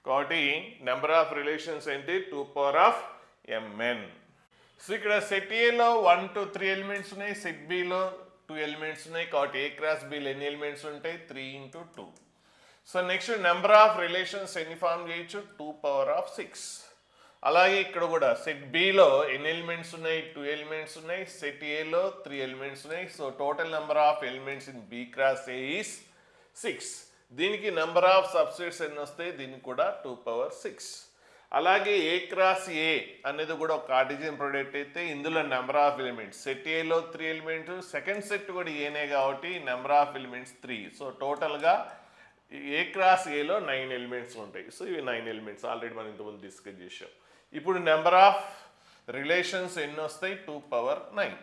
కాబట్టి నెంబర్ ఆఫ్ రిలేషన్స్ ఏంటి? 2/mn. సో ఇక్కడ సెట్ ఏలో 1 to 3 ఎలిమెంట్స్ ఉన్నాయి, సెట్ బిలో 2 ఎలిమెంట్స్ ఉన్నాయి కాబట్టి ఏ క్రాస్ బిలో ఎన్ని ఎలిమెంట్స్ ఉంటాయి? 3 × 2. So next number of relations ఎన్ని ఫామ్ చేయొచ్చు? 2/6. అలాగే ఇక్కడ కూడా సెట్ బిలో ఎన్ని ఎలిమెంట్స్ ఉన్నాయి? 2 ఎలిమెంట్స్ ఉన్నాయి, సెట్ ఏలో 3 ఎలిమెంట్స్ ఉన్నాయి. So total number of elements in B cross A is 6. దీనికి నెంబర్ ఆఫ్ సబ్సెట్స్ ఎన్ని వస్తాయి? దీనికి కూడా 2/6. అలాగే ఏ క్రాస్ ఏ అనేది కూడా ఒక కార్టీజియన్ ప్రొడక్ట్ అయితే ఇందులో నెంబర్ ఆఫ్ ఎలిమెంట్స్ సెట్ ఏలో 3 ఎలిమెంట్స్, సెకండ్ సెట్ కూడా ఏనే కాబట్టి నెంబర్ ఆఫ్ ఎలిమెంట్స్ 3. సో టోటల్గా ఏ క్రాస్ ఏలో 9 ఎలిమెంట్స్ ఉంటాయి. సో ఇవి 9 ఎలిమెంట్స్ ఆల్రెడీ మనం ఇంతకుముందు డిస్కస్ చేసాం. ఇప్పుడు నెంబర్ ఆఫ్ రిలేషన్స్ ఎన్ని వస్తాయి? 2/9.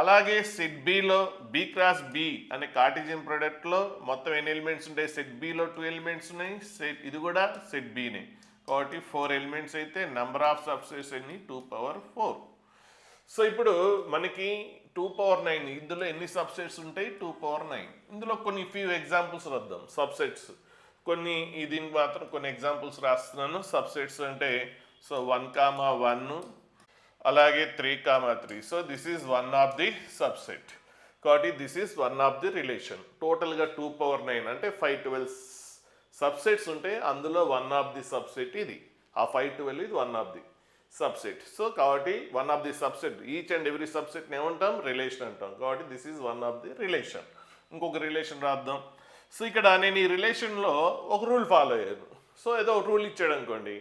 అలాగే సెట్ బిలో బి క్రాస్ బి అనే కార్టీజియన్ ప్రొడక్ట్లో మొత్తం ఎన్ని ఎలిమెంట్స్ ఉంటాయి? సెట్ బిలో 2 ఎలిమెంట్స్ ఉన్నాయి, ఇది కూడా సెట్ బినే కాబట్టి 4 ఎలిమెంట్స్ అయితే నెంబర్ ఆఫ్ సబ్సెట్స్ ఎన్ని? 2/4. సో ఇప్పుడు మనకి 2/9 ఇందులో ఎన్ని సబ్సెట్స్ ఉంటాయి? 2/9. ఇందులో కొన్ని ఫ్యూ ఎగ్జాంపుల్స్ రాద్దాం. సబ్సెట్స్ కొన్ని దీనికి మాత్రం కొన్ని ఎగ్జాంపుల్స్ రాస్తున్నాను. సబ్సెట్స్ అంటే సో 1,1 అలాగే 3,3. So this is one of the subset కాబట్టి this is one of the relation. టోటల్గా 2/9 అంటే 512 సబ్సెట్స్ ఉంటే అందులో వన్ ఆఫ్ ది సబ్సెట్ ఇది. ఆ 512 ఇది one of the subset. So కాబట్టి one of the subset each and every సబ్సెట్ని ఏమంటాం? రిలేషన్ అంటాం. కాబట్టి this is one of the relation. ఇంకొక రిలేషన్ రాద్దాం. సో ఇక్కడ నేను ఈ రిలేషన్లో ఒక రూల్ ఫాలో అయ్యాను. సో ఏదో ఒక రూల్ ఇచ్చాడు అనుకోండి.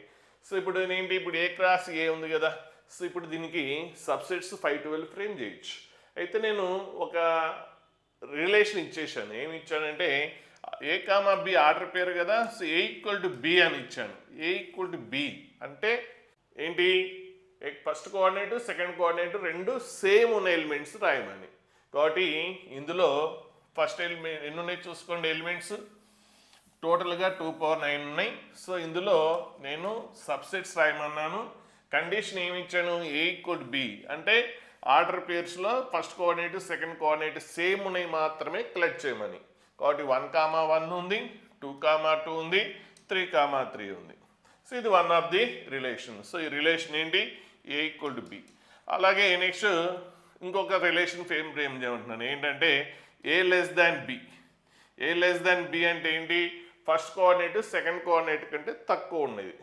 సో ఇప్పుడు ఏంటి? ఇప్పుడు ఏ క్రాస్ ఏ ఉంది కదా. సో ఇప్పుడు దీనికి సబ్సెట్స్ 512 ఫ్రేమ్ చేయొచ్చు. అయితే నేను ఒక రిలేషన్ ఇచ్చేసాను. ఏమి ఇచ్చానంటే ఏ కామా బి ఆర్డర్ పేరు కదా. So A equal to B అని ఇచ్చాను. ఏ ఈక్వల్ టు బి అంటే ఏంటి? ఫస్ట్ కోఆర్డినేట్ సెకండ్ కోఆర్డినేట్ రెండు సేమ్ ఉన్న ఎలిమెంట్స్ రాయమని. కాబట్టి ఇందులో ఫస్ట్ ఎలిమెంట్ ఎన్ని ఉన్నాయి చూసుకోండి. ఎలిమెంట్స్ టోటల్గా 2/9 ఉన్నాయి. సో ఇందులో నేను సబ్సెట్స్ రాయమన్నాను. కండిషన్ ఏమి ఇచ్చాను? ఏ ఈక్వల్ బి అంటే ఆర్డర్ పేర్స్లో first coordinate second coordinate same ఉన్నాయి మాత్రమే కలెక్ట్ చేయమని. కాబట్టి 1,1 ఉంది, 2,2 ఉంది, 3,3 ఉంది. సో ఇది one of the relation. So ఈ రిలేషన్ ఏంటి? ఏ ఈక్వల్ టు బి. అలాగే నెక్స్ట్ ఇంకొక రిలేషన్ ఫ్రేమ్ చేయమంటున్నాను. ఏంటంటే ఏ లెస్ దాన్ బి. ఏ లెస్ దాన్ బి అంటే ఏంటి? ఫస్ట్ కోఆర్డినేట్ సెకండ్ కోఆర్డినేట్ కంటే తక్కువ ఉన్నది.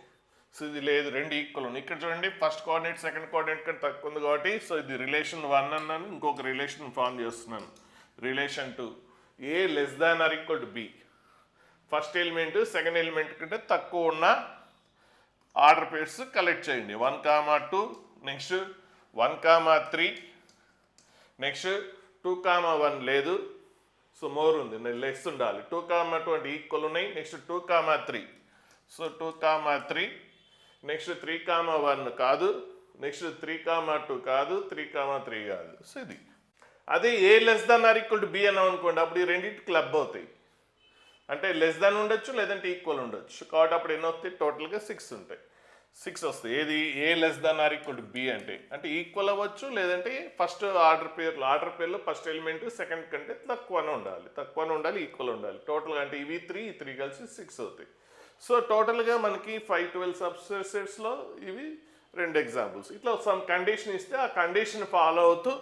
సో ఇది లేదు, రెండు ఈక్వల్ ఉన్నాయి. ఇక్కడ చూడండి ఫస్ట్ కోఆర్డినేట్ సెకండ్ కోఆర్డినేట్ కంటే తక్కువ ఉంది కాబట్టి సో ఇది రిలేషన్ 1 అన్నాను, ఇంకొక రిలేషన్ ఫామ్ చేస్తున్నాను, relation 2. A less than or equal to B. First element second element కంటే తక్కువ ఉన్న ఆర్డర్ పేర్స్ కలెక్ట్ చేయండి. 1, 2, నెక్స్ట్ 1, 3, నెక్స్ట్ 2, 1 లేదు, సో మోర్ ఉంది, లెస్ ఉండాలి. 2, 2 అంటే ఈక్వల్ ఉన్నాయి. నెక్స్ట్ 2, 3, సో 2, 3, నెక్స్ట్ 3, 1 కాదు, నెక్స్ట్ 3, 2 కాదు, 3, 3 కాదు. సో ఇది అదే A less than or equal to B అన్నాం అనుకోండి, అప్పుడు ఈ రెండింటి క్లబ్ అవుతాయి. అంటే లెస్ దాన్ ఉండొచ్చు లేదంటే ఈక్వల్ ఉండొచ్చు, కాబట్టి అప్పుడు ఎన్ని వస్తాయి, టోటల్గా 6 ఉంటాయి. 6 వస్తాయి. ఏది A less than or equal to B అంటే ఈక్వల్ అవ్వచ్చు, లేదంటే ఫస్ట్ ఆర్డర్ పేర్లో ఫస్ట్ ఎలిమెంట్ సెకండ్ కంటే తక్కువనే ఉండాలి, ఈక్వల్ ఉండాలి. టోటల్గా అంటే ఇవి 3 ఈ 3 కలిసి 6 అవుతాయి. సో టోటల్గా మనకి 512 సబ్సెట్స్లో ఇవి 2 ఎగ్జాంపుల్స్. ఇట్లా సమ్ కండిషన్ ఇస్తే ఆ కండిషన్ ఫాలో అవుతూ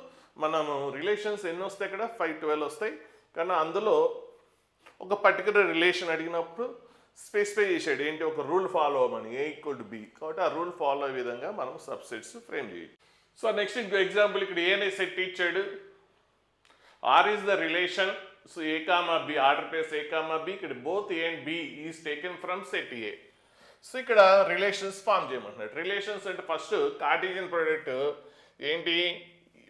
మనము రిలేషన్స్ ఎన్ని వస్తాయి, ఇక్కడ 512 వస్తాయి. కానీ అందులో ఒక పర్టికులర్ రిలేషన్ అడిగినప్పుడు స్పెసిఫై చేసాడు ఏంటి, ఒక రూల్ ఫాలో అవ్వమని, ఏ ఈక్వల్ టు బి. కాబట్టి ఆ రూల్ ఫాలో అయ్యే విధంగా మనం సబ్సెట్స్ ఫ్రేమ్ చేయొచ్చు. సో నెక్స్ట్ ఇంకో ఎగ్జాంపుల్, ఇక్కడ ఏ అనే సెట్ ఇచ్చాడు. R is the relation, so A comma B, order pairs A comma B, ఇక్కడ both A and B is taken from set A. So ఇక్కడ రిలేషన్స్ ఫామ్ చేయమంటున్నాడు. Relations అంటే first cartesian product ఏంటి,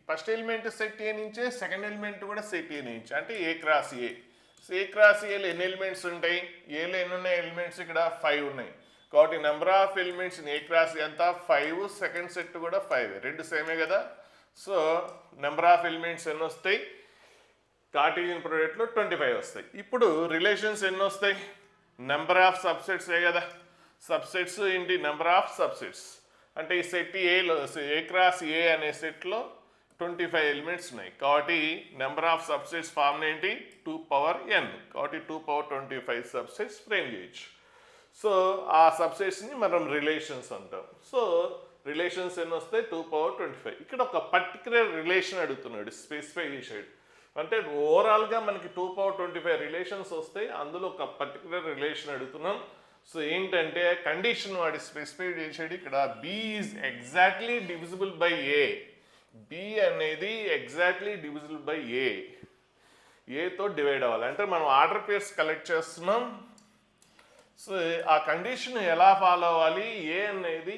first element set A నుంచే, second element కూడా set A నుంచి, అంటే A cross A. So A cross ఏలో ఎన్ని ఎలిమెంట్స్ ఉంటాయి, ఏలో ఎన్ని ఉన్నాయి ఎలిమెంట్స్, ఇక్కడ 5 ఉన్నాయి. కాబట్టి number of elements in A cross ఎంత 5, సెకండ్ సెట్ కూడా 5, రెండు సేమే కదా. సో నెంబర్ ఆఫ్ ఎలిమెంట్స్ ఎన్ని వస్తాయి, కార్టీజియన్ ప్రోడక్ట్లో 25 వస్తాయి. ఇప్పుడు రిలేషన్స్ ఎన్ని వస్తాయి, నెంబర్ ఆఫ్ సబ్సెట్సే కదా. సబ్సెట్స్ ఏంటి, నెంబర్ ఆఫ్ సబ్సెట్స్ అంటే ఈ సెట్ ఏలో ఏ క్రాస్ ఏ అనే సెట్లో 25 ఎలిమెంట్స్ ఉన్నాయి. కాబట్టి నెంబర్ ఆఫ్ సబ్సెట్స్ ఫామ్ ఏంటి, 2n. కాబట్టి 2^25 సబ్సెట్స్ ఫ్రేమ్ చేయొచ్చు. సో ఆ సబ్సెట్స్ని మనం రిలేషన్స్ అంటాం. సో రిలేషన్స్ ఎన్ని వస్తాయి, 2^25. ఇక్కడ ఒక పర్టికులర్ రిలేషన్ అడుగుతున్నాడు, స్పెసిఫై చేసాడు. అంటే ఓవరాల్గా మనకి 2^25 రిలేషన్స్ వస్తాయి, అందులో ఒక పర్టికులర్ రిలేషన్ అడుగుతున్నాం. సో ఏంటంటే కండిషన్ వాడి స్పెసిఫై చేసాడు. ఇక్కడ B is exactly divisible by A. B అనేది ఎగ్జాక్ట్లీ డివిజిబుల్ బై ఏతో డివైడ్ అవ్వాలి. అంటే మనం ఆర్డర్ పేర్స్ కలెక్ట్ చేస్తున్నాం. సో ఆ కండిషన్ ఎలా ఫాలో అవ్వాలి, ఏ అనేది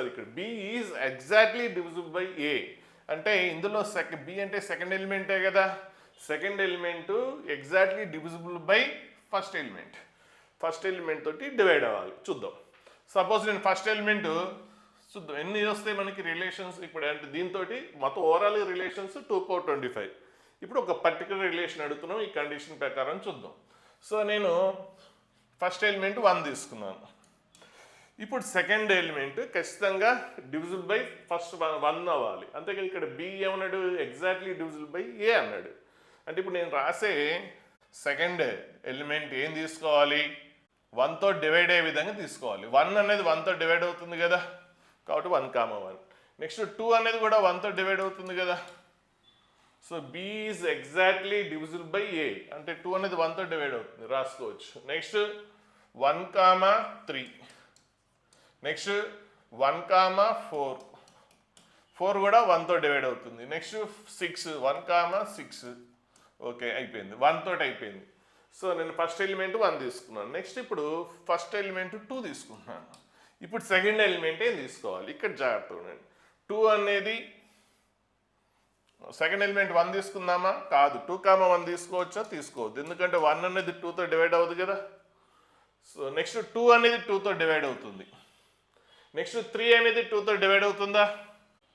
ఇక్కడ B is exactly divisible by A అంటే ఇందులో బి అంటే సెకండ్ ఎలిమెంటే కదా. Second element exactly divisible by first element తోటి డివైడ్ అవ్వాలి. చూద్దాం. సపోజ్ నేను ఫస్ట్ ఎలిమెంట్ చూద్దాం ఎన్ని వస్తాయి మనకి రిలేషన్స్. ఇప్పుడు అంటే దీంతో మొత్తం ఓవరాల్ రిలేషన్స్ 2^25. ఇప్పుడు ఒక పర్టికులర్ రిలేషన్ అడుగుతున్నాం, ఈ కండిషన్ ప్రకారం చూద్దాం. సో నేను ఫస్ట్ ఎలిమెంట్ 1 తీసుకున్నాను. ఇప్పుడు సెకండ్ ఎలిమెంట్ ఖచ్చితంగా డివిజిబుల్ బై ఫస్ట్ 1 అవ్వాలి. అంతేకాదు ఇక్కడ బి ఏమన్నాడు, ఎగ్జాక్ట్లీ డివిజిబుల్ బై ఏ అన్నాడు. అంటే ఇప్పుడు నేను రాసే సెకండ్ ఎలిమెంట్ ఏం తీసుకోవాలి, 1తో డివైడ్ అయ్యే విధంగా తీసుకోవాలి. 1 అనేది 1తో డివైడ్ అవుతుంది కదా, కాబట్టి 1,1. నెక్స్ట్ 2 అనేది కూడా 1తో డివైడ్ అవుతుంది కదా. So B is exactly divisible by A అంటే 2 అనేది 1తో డివైడ్ అవుతుంది, రాసుకోవచ్చు. నెక్స్ట్ 1,3. నెక్స్ట్ 1,4. 4 కూడా 1తో డివైడ్ అవుతుంది. నెక్స్ట్ 6, 1,6. ఓకే, అయిపోయింది, 1 తోటి అయిపోయింది. సో నేను ఫస్ట్ ఎలిమెంట్ 1 తీసుకున్నాను. నెక్స్ట్ ఇప్పుడు ఫస్ట్ ఎలిమెంట్ 2 తీసుకుంటున్నాను. ఇప్పుడు సెకండ్ ఎలిమెంట్ ఏం తీసుకోవాలి, ఇక్కడ జాగ్రత్త ఉండండి. 2 అనేది సెకండ్ ఎలిమెంట్ 1 తీసుకుందామా, కాదు. 2,1 తీసుకోవచ్చా, తీసుకోవద్దు, ఎందుకంటే 1 అనేది 2తో డివైడ్ అవ్వదు కదా. సో నెక్స్ట్ 2 అనేది 2తో డివైడ్ అవుతుంది. నెక్స్ట్ 3 అనేది 2తో డివైడ్ అవుతుందా,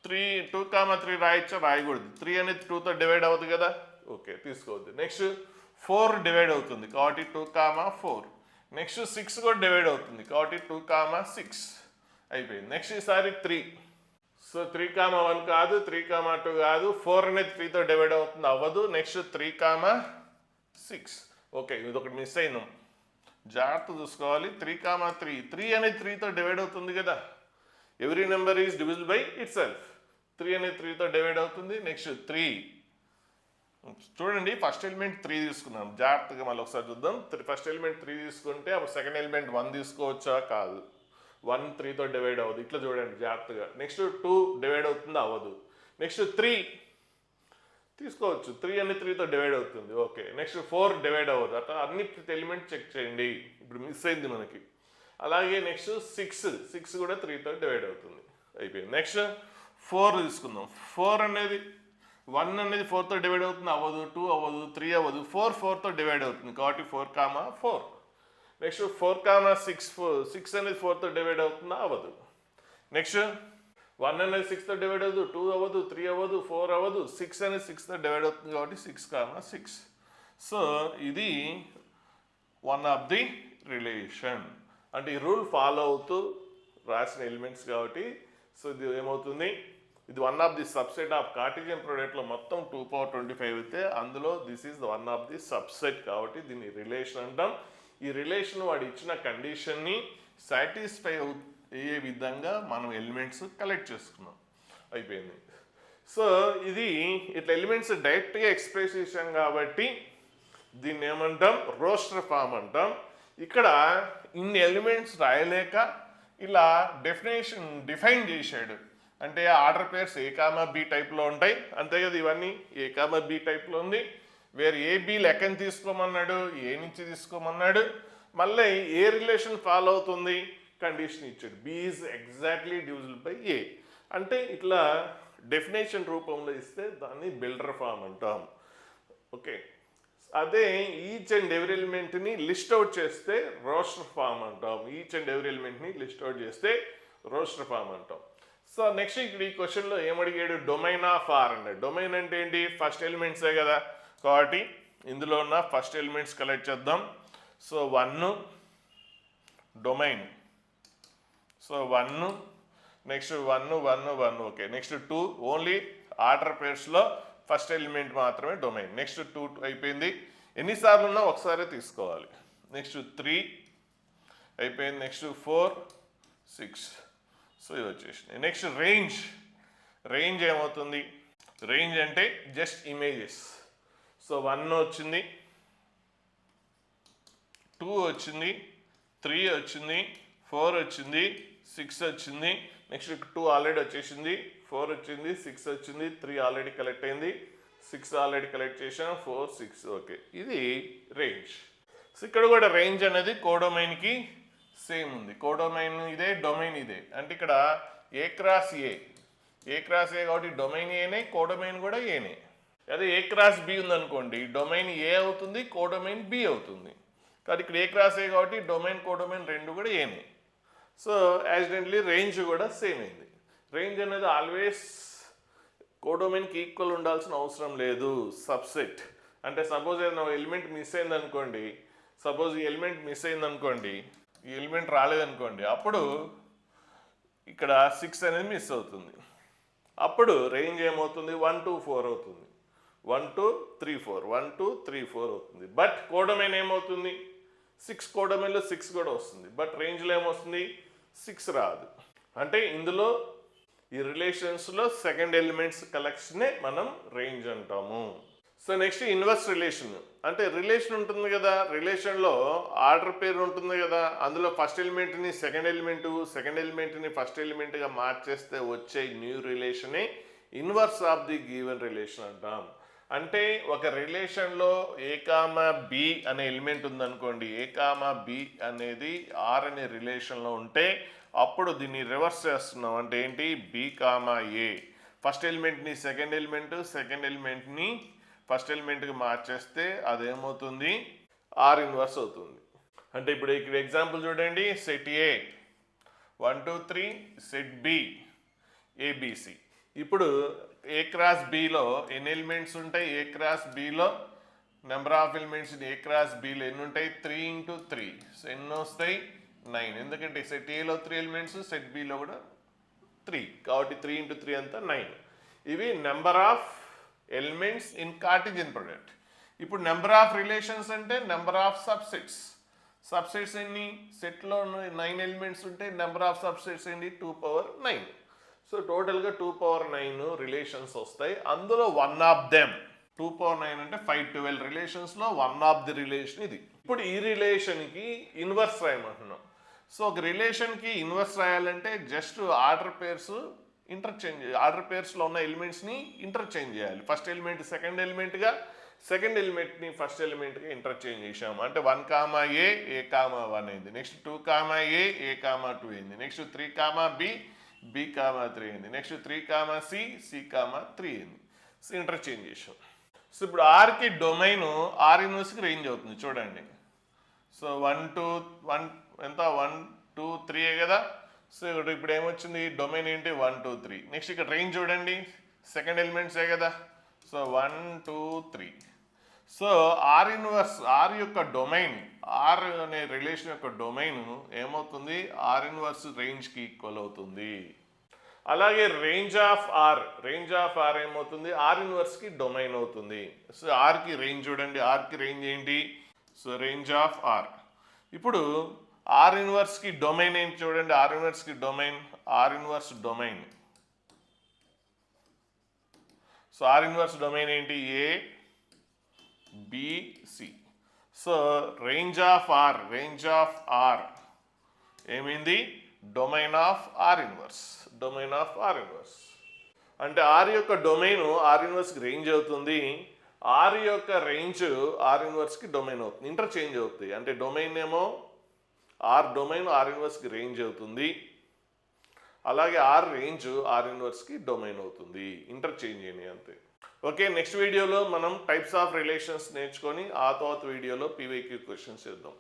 2,3 రాయొచ్చా, రాయకూడదు. 3 అనేది 2తో డివైడ్ అవ్వదు కదా, ఓకే, తీసుకోవద్దు. నెక్స్ట్ 4 డివైడ్ అవుతుంది కాబట్టి 2,4. నెక్స్ట్ 6 కూడా డివైడ్ అవుతుంది కాబట్టి 2,6 అయిపోయింది. నెక్స్ట్ ఈసారి 3. సో 3,1 కాదు, 3,2 కాదు, 4 అనేది 3తో డివైడ్ అవుతుంది, అవ్వదు. నెక్స్ట్ 3,6. ఓకే, ఇది ఒకటి మిస్ అయినాం, జాగ్రత్త చూసుకోవాలి. 3,3. 3 అనేది 3తో డివైడ్ అవుతుంది కదా. Every number is divisible by it self. 3 అనేది 3తో డివైడ్ అవుతుంది. నెక్స్ట్ 3. చూడండి, ఫస్ట్ ఎలిమెంట్ 3 తీసుకున్నాం, జాగ్రత్తగా మళ్ళీ ఒకసారి చూద్దాం. ఫస్ట్ ఎలిమెంట్ 3 తీసుకుంటే అప్పుడు సెకండ్ ఎలిమెంట్ 1 తీసుకోవచ్చా, కాదు. 1 3తో డివైడ్ అవ్వదు. ఇట్లా చూడండి జాగ్రత్తగా. నెక్స్ట్ 2 డివైడ్ అవుతుంది, అవ్వదు. నెక్స్ట్ 3 తీసుకోవచ్చు, 3 అని 3తో డివైడ్ అవుతుంది, ఓకే. నెక్స్ట్ 4 డివైడ్ అవ్వదు. అట్లా అన్ని ఎలిమెంట్ చెక్ చేయండి. ఇప్పుడు మిస్ అయింది మనకి. అలాగే నెక్స్ట్ 6 కూడా 3తో డివైడ్ అవుతుంది, అయిపోయింది. నెక్స్ట్ 4 తీసుకుందాం. 4 అనేది 1 అనేది 4తో డివైడ్ అవుతుంది, అవ్వదు. 2 అవ్వదు, 3 అవ్వదు. 4తో డివైడ్ అవుతుంది కాబట్టి 4, 4. నెక్స్ట్ 4, 6 అనేది 4తో డివైడ్ అవుతుందా, అవ్వదు. నెక్స్ట్ 1 అనేది 6తో డివైడ్ అవ్వదు, 2 అవ్వదు, 3 అవ్వదు, 4 అవ్వదు. 6 అనేది 6తో డివైడ్ అవుతుంది కాబట్టి 6, 6. సో ఇది వన్ ఆఫ్ ది రిలేషన్. అంటే ఈ రూల్ ఫాలో అవుతూ రాసిన ఎలిమెంట్స్ కాబట్టి సో ఇది ఏమవుతుంది, ఇది one of the subset of cartesian ప్రోడక్ట్లో మొత్తం 2 power 25 అయితే అందులో this is one of the subset కాబట్టి దీన్ని రిలేషన్ అంటాం. ఈ రిలేషన్ వాడు ఇచ్చిన కండిషన్ని సాటిస్ఫై అయ్యే విధంగా మనం ఎలిమెంట్స్ కలెక్ట్ చేసుకున్నాం, అయిపోయింది. సో ఇది ఇట్లా ఎలిమెంట్స్ డైరెక్ట్గా ఎక్స్ప్రెస్ చేసాం కాబట్టి దీన్ని ఏమంటాం, రోస్టర్ ఫామ్ అంటాం. ఇక్కడ ఇన్ని ఎలిమెంట్స్ రాయలేక ఇలా డిఫైన్ చేశాడు. అంటే ఆర్డర్ పేర్స్ A, B టైప్లో ఉంటాయి, అంతే కదా. ఇవన్నీ A, B టైప్లో ఉంది. వేరే AB లెక్కని తీసుకోమన్నాడు, ఏ నుంచి తీసుకోమన్నాడు. మళ్ళీ ఏ రిలేషన్ ఫాలో అవుతుంది, కండిషన్ ఇచ్చాడు. B is exactly divisible by A. అంటే ఇట్లా డెఫినేషన్ రూపంలో ఇస్తే దాన్ని బిల్డర్ ఫామ్ అంటాం, ఓకే. అదే ఈచ్ అండ్ ఎవ్రీ ఎలిమెంట్ని లిస్ట్ అవుట్ చేస్తే రోస్టర్ ఫామ్ అంటాం. ఈచ్ అండ్ ఎవ్రీ ఎలిమెంట్ని లిస్ట్ అవుట్ చేస్తే రోస్టర్ ఫామ్ అంటాం. సో నెక్స్ట్ ఇక్కడ ఈ క్వశ్చన్లో ఏమడిగాడు, డొమైన్ ఆఫ్ ఆర్ అన్నాడు. డొమైన్ అంటే ఏంటి, ఫస్ట్ ఎలిమెంట్సే కదా, కాబట్టి ఇందులో ఉన్న ఫస్ట్ ఎలిమెంట్స్ కలెక్ట్ చేద్దాం. So 1 domain, so 1 next 1, 1, 1, okay. Next 2 only order పేర్స్లో ఫస్ట్ ఎలిమెంట్ మాత్రమే డొమైన్. నెక్స్ట్ 2 అయిపోయింది. ఎన్నిసార్లు ఉన్నా ఒకసారి తీసుకోవాలి. నెక్స్ట్ 3 అయిపోయింది. నెక్స్ట్ 4, 6. సో ఇది వచ్చేసింది. నెక్స్ట్ రేంజ్ ఏమవుతుంది, రేంజ్ అంటే జస్ట్ ఇమేజెస్. సో 1 వచ్చింది, 2 వచ్చింది, 3 వచ్చింది, 4 వచ్చింది, 6 వచ్చింది. నెక్స్ట్ 2 ఆల్రెడీ వచ్చేసింది, 4 వచ్చింది, 6 వచ్చింది, 3 ఆల్రెడీ కలెక్ట్ అయింది, 6 ఆల్రెడీ కలెక్ట్ చేసాం, 4, 6, ఓకే. ఇది రేంజ్. సో ఇక్కడ కూడా రేంజ్ అనేది కోడొమైన్కి సేమ్ ఉంది. కోడొమైన్ ఇదే, డొమైన్ ఇదే. అంటే ఇక్కడ A క్రాస్ A కాబట్టి డొమైన్ ఏనే, కోడొమైన్ కూడా ఏనే. అదే A క్రాస్ B ఉందనుకోండి, డొమైన్ A అవుతుంది, కోడొమైన్ B అవుతుంది. కానీ ఇక్కడ A క్రాస్ A కాబట్టి డొమైన్ కోడొమైన్ రెండు కూడా ఏనే. సో యాక్సిడెంట్లీ రేంజ్ కూడా సేమ్ అయింది. రేంజ్ అనేది ఆల్వేస్ కోడొమైన్కి ఈక్వల్ ఉండాల్సిన అవసరం లేదు, సబ్సెట్. అంటే సపోజ్ ఏదైనా ఎలిమెంట్ మిస్ అయిందనుకోండి, ఈ ఎలిమెంట్ రాలేదనుకోండి, అప్పుడు ఇక్కడ 6 అనేది మిస్ అవుతుంది. అప్పుడు రేంజ్ ఏమవుతుంది, 1, 2, 4 అవుతుంది. 1, 2, 3, 4, 1, 2, 3, 4 అవుతుంది. బట్ కోడొమైన్ ఏమవుతుంది, 6 కోడొమైన్లో 6 కూడా వస్తుంది. బట్ రేంజ్లో ఏమొస్తుంది, 6 రాదు. అంటే ఇందులో ఈ రిలేషన్స్లో సెకండ్ ఎలిమెంట్స్ కలెక్షనే మనం రేంజ్ అంటాము. So next inverse relation. అంటే రిలేషన్ ఉంటుంది కదా, రిలేషన్లో ఆర్డర్ పేరు ఉంటుంది కదా, అందులో ఫస్ట్ ఎలిమెంట్ని సెకండ్ ఎలిమెంట్ని ఫస్ట్ ఎలిమెంట్గా మార్చేస్తే వచ్చే న్యూ రిలేషనే inverse of the given relation అంటాం. అంటే ఒక రిలేషన్లో A, B అనే ఎలిమెంట్ ఉందనుకోండి, A, B అనేది R అనే రిలేషన్లో ఉంటే అప్పుడు దీన్ని రివర్స్ చేస్తున్నాం. అంటే ఏంటి, B, A ఫస్ట్ ఎలిమెంట్ని సెకండ్ ఎలిమెంట్ని ఫస్ట్ ఎలిమెంట్కి మార్చేస్తే అదేమవుతుంది, R ఇన్వర్స్ అవుతుంది. అంటే ఇప్పుడు ఇక్కడ ఎగ్జాంపుల్ చూడండి, set A 1, 2, 3, set B ABC. ఇప్పుడు A క్రాస్ Bలో ఎన్ని ఎలిమెంట్స్ ఉంటాయి, A క్రాస్ Bలో number of elements A cross Bలో ఎన్ని ఉంటాయి, 3 × 3. సో ఎన్ని వస్తాయి, 9. ఎందుకంటే సెట్ Aలో 3 ఎలిమెంట్స్, సెట్ Bలో కూడా 3 కాబట్టి 3 × 3 అంతా 9. ఇవి number of elements in cartesian product. ఇప్పుడు నెంబర్ ఆఫ్ రిలేషన్స్ అంటే నెంబర్ ఆఫ్ సబ్సెట్స్ ఎన్ని, సెట్లో 9 ఎలిమెంట్స్ ఉంటే నెంబర్ ఆఫ్ సబ్సెట్స్ ఏంటి, 2 power 9. సో టోటల్గా 2 power 9 రిలేషన్స్ వస్తాయి. అందులో వన్ ఆఫ్ దెమ్ 2 power 9 అంటే 512 రిలేషన్స్లో వన్ ఆఫ్ ది రిలేషన్ ఇది. ఇప్పుడు ఈ రిలేషన్కి ఇన్వర్స్ రాయమంటున్నాం. సో ఒక రిలేషన్కి ఇన్వర్స్ రాయాలంటే జస్ట్ ఆర్డర్ పేర్స్లో ఉన్న ఎలిమెంట్స్ని ఇంటర్చేంజ్ చేయాలి. ఫస్ట్ ఎలిమెంట్ సెకండ్ ఎలిమెంట్గా, సెకండ్ ఎలిమెంట్ని ఫస్ట్ ఎలిమెంట్గా ఇంటర్చేంజ్ చేసాము అంటే 1, A, A, 1 అయింది. నెక్స్ట్ 2, A, A, 2 అయింది. నెక్స్ట్ 3, B, B, 3 అయింది. నెక్స్ట్ 3, C, C, 3 అయింది. సో ఇంటర్చేంజ్ చేసాం. సో ఇప్పుడు ఆర్కి డొమైన్ ఆర్ ఇన్వర్స్కి రేంజ్ అవుతుంది చూడండి. సో 1, 2, 1 ఎంత 1, 2, 3 కదా. సో ఇప్పుడు ఏమొచ్చింది డొమైన్ ఏంటి 1, 2, 3. నెక్స్ట్ ఇక్కడ రేంజ్ చూడండి సెకండ్ ఎలిమెంట్సే కదా. So 1, 2, 3. So R inverse R యొక్క డొమైన్ ఆర్ అనే రిలేషన్ యొక్క డొమైన్ ఏమవుతుంది ఆర్ ఇన్వర్స్ రేంజ్కి ఈక్వల్ అవుతుంది. అలాగే రేంజ్ ఆఫ్ ఆర్ ఏమవుతుంది ఆర్ ఇన్వర్స్కి డొమైన్ అవుతుంది. సో ఆర్కి రేంజ్ చూడండి, ఆర్కి రేంజ్ ఏంటి సో రేంజ్ ఆఫ్ ఆర్. ఇప్పుడు ఆర్ ఇన్వర్స్కి డొమైన్ ఏంటి చూడండి, ఆర్ ఇన్వర్స్కి domain so R inverse domain ఏంటి A B C. So range of R ఏమైంది డొమైన్ ఆఫ్ ఆర్ ఇన్వర్స్ అంటే ఆర్ యొక్క డొమైన్ ఆర్ ఇన్వర్స్కి రేంజ్ అవుతుంది, ఆర్ యొక్క రేంజ్ ఆర్ ఇన్వర్స్కి డొమైన్ అవుతుంది, ఇంటర్చేంజ్ అవుతుంది. అంటే డొమైన్ ఏమో డొమైన్ ఆర్ ఇన్వర్స్కి రేంజ్ అవుతుంది, అలాగే ఆర్ రేంజ్ ఆర్ ఇన్వర్స్కి డొమైన్ అవుతుంది, ఇంటర్చేంజ్ అయినాయి అంతే. ఓకే, నెక్స్ట్ వీడియోలో మనం టైప్స్ ఆఫ్ రిలేషన్స్ నేర్చుకొని ఆ తర్వాత వీడియోలో PYQ క్వశ్చన్స్ చేద్దాం.